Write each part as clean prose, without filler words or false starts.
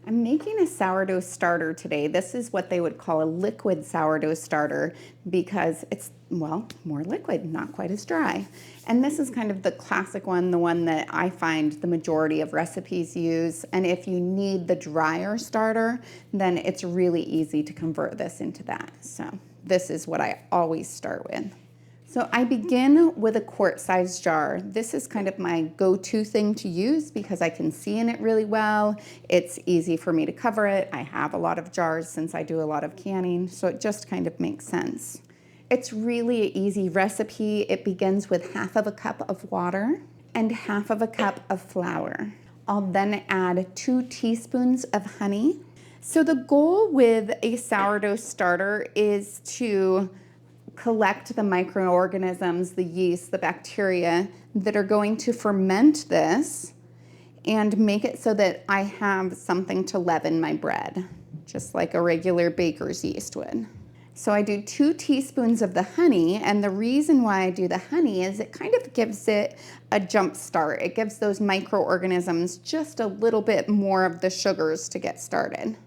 I'm making a sourdough starter today. This is what they would call a liquid sourdough starter because it's, well, more liquid, not quite as dry. And this is kind of the classic one, the one that I find the majority of recipes use. And if you need the drier starter, then it's really easy to convert this into that. So this is what I always start with. So I begin with a quart-sized jar. This is kind of my go-to thing to use because I can see in it really well. It's easy for me to cover it. I have a lot of jars since I do a lot of canning, so it just kind of makes sense. It's really an easy recipe. It begins with 1/2 cup of water and 1/2 cup of flour. I'll then add 2 teaspoons of honey. So the goal with a sourdough starter is to collect the microorganisms, the yeast, the bacteria that are going to ferment this and make it so that I have something to leaven my bread, just like a regular baker's yeast would. So I do 2 teaspoons of the honey, and the reason why I do the honey is it kind of gives it a jump start. It gives those microorganisms just a little bit more of the sugars to get started.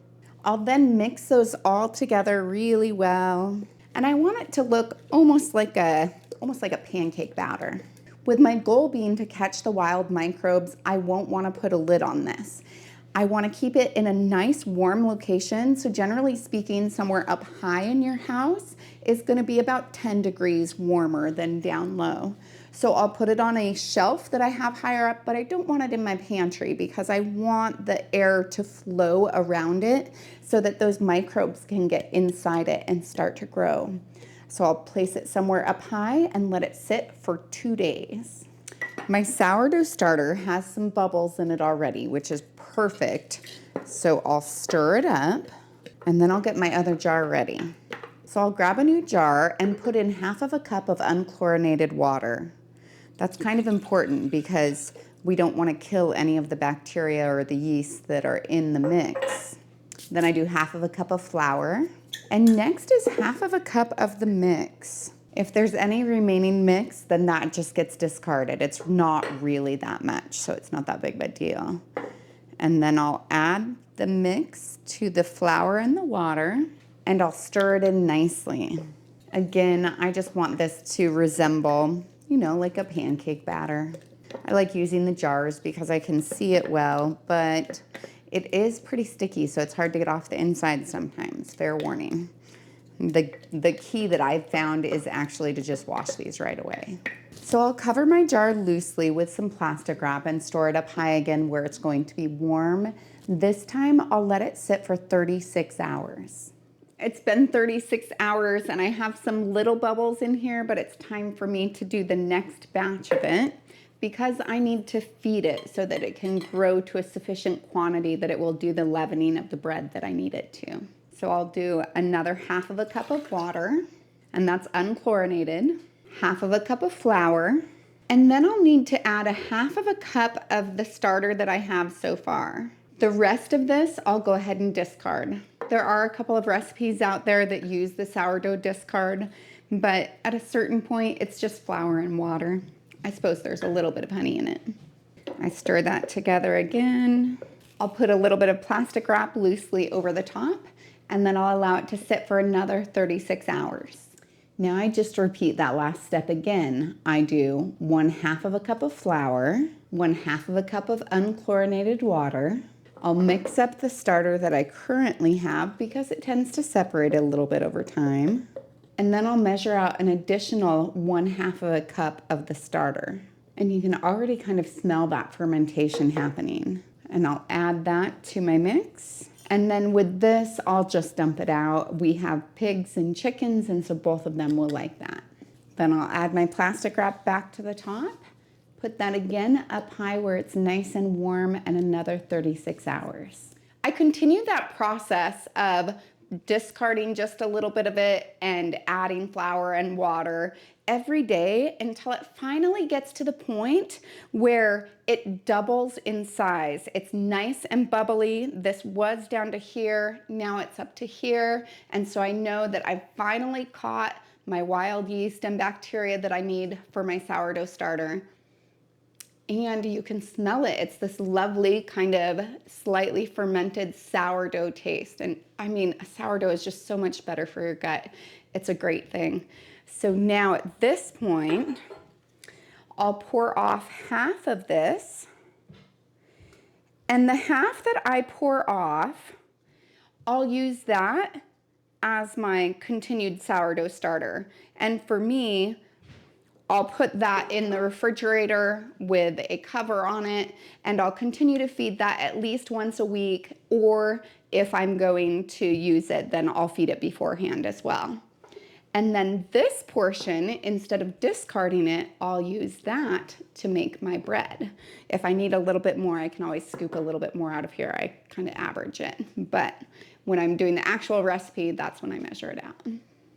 I'll then mix those all together really well. And I want it to look almost like a pancake batter. With my goal being to catch the wild microbes, I won't want to put a lid on this. I want to keep it in a nice warm location. So generally speaking, somewhere up high in your house is going to be about 10 degrees warmer than down low. So I'll put it on a shelf that I have higher up, but I don't want it in my pantry because I want the air to flow around it so that those microbes can get inside it and start to grow. So I'll place it somewhere up high and let it sit for 2 days. My sourdough starter has some bubbles in it already, which is perfect. So I'll stir it up and then I'll get my other jar ready. So I'll grab a new jar and put in 1/2 cup of unchlorinated water. That's kind of important because we don't want to kill any of the bacteria or the yeast that are in the mix. Then I do 1/2 cup of flour. And next is 1/2 cup of the mix. If there's any remaining mix, then that just gets discarded. It's not really that much, so it's not that big of a deal. And then I'll add the mix to the flour and the water, and I'll stir it in nicely. Again, I just want this to resemble, like a pancake batter. I like using the jars because I can see it well, but it is pretty sticky, so it's hard to get off the inside sometimes, fair warning. The key that I've found is actually to just wash these right away. So I'll cover my jar loosely with some plastic wrap and store it up high again where it's going to be warm. This time I'll let it sit for 36 hours. It's been 36 hours and I have some little bubbles in here, but it's time for me to do the next batch of it because I need to feed it so that it can grow to a sufficient quantity that it will do the leavening of the bread that I need it to. So I'll do another 1/2 cup of water, and that's unchlorinated, 1/2 cup of flour, and then I'll need to add 1/2 cup of the starter that I have so far. The rest of this I'll go ahead and discard. There are a couple of recipes out there that use the sourdough discard, but at a certain point it's just flour and water. I suppose there's a little bit of honey in it. I stir that together again. I'll put a little bit of plastic wrap loosely over the top, and then I'll allow it to sit for another 36 hours. Now I just repeat that last step again. I do 1/2 cup of flour, 1/2 cup of unchlorinated water. I'll mix up the starter that I currently have because it tends to separate a little bit over time. And then I'll measure out an additional 1/2 cup of the starter. And you can already kind of smell that fermentation happening. And I'll add that to my mix. And then with this, I'll just dump it out. We have pigs and chickens, and so both of them will like that. Then I'll add my plastic wrap back to the top, put that again up high where it's nice and warm, and another 36 hours. I continue that process of discarding just a little bit of it and adding flour and water every day until it finally gets to the point where it doubles in size. It's nice and bubbly. This was down to here, now it's up to here. And so I know that I've finally caught my wild yeast and bacteria that I need for my sourdough starter. and you can smell it. It's this lovely kind of slightly fermented sourdough taste. And I mean, a sourdough is just so much better for your gut. It's a great thing. So now at this point, I'll pour off half of this. And the half that I pour off, I'll use that as my continued sourdough starter. And for me, I'll put that in the refrigerator with a cover on it, and I'll continue to feed that at least once a week, or if I'm going to use it, then I'll feed it beforehand as well. And then this portion, instead of discarding it, I'll use that to make my bread. If I need a little bit more, I can always scoop a little bit more out of here. I kind of average it. But when I'm doing the actual recipe, that's when I measure it out.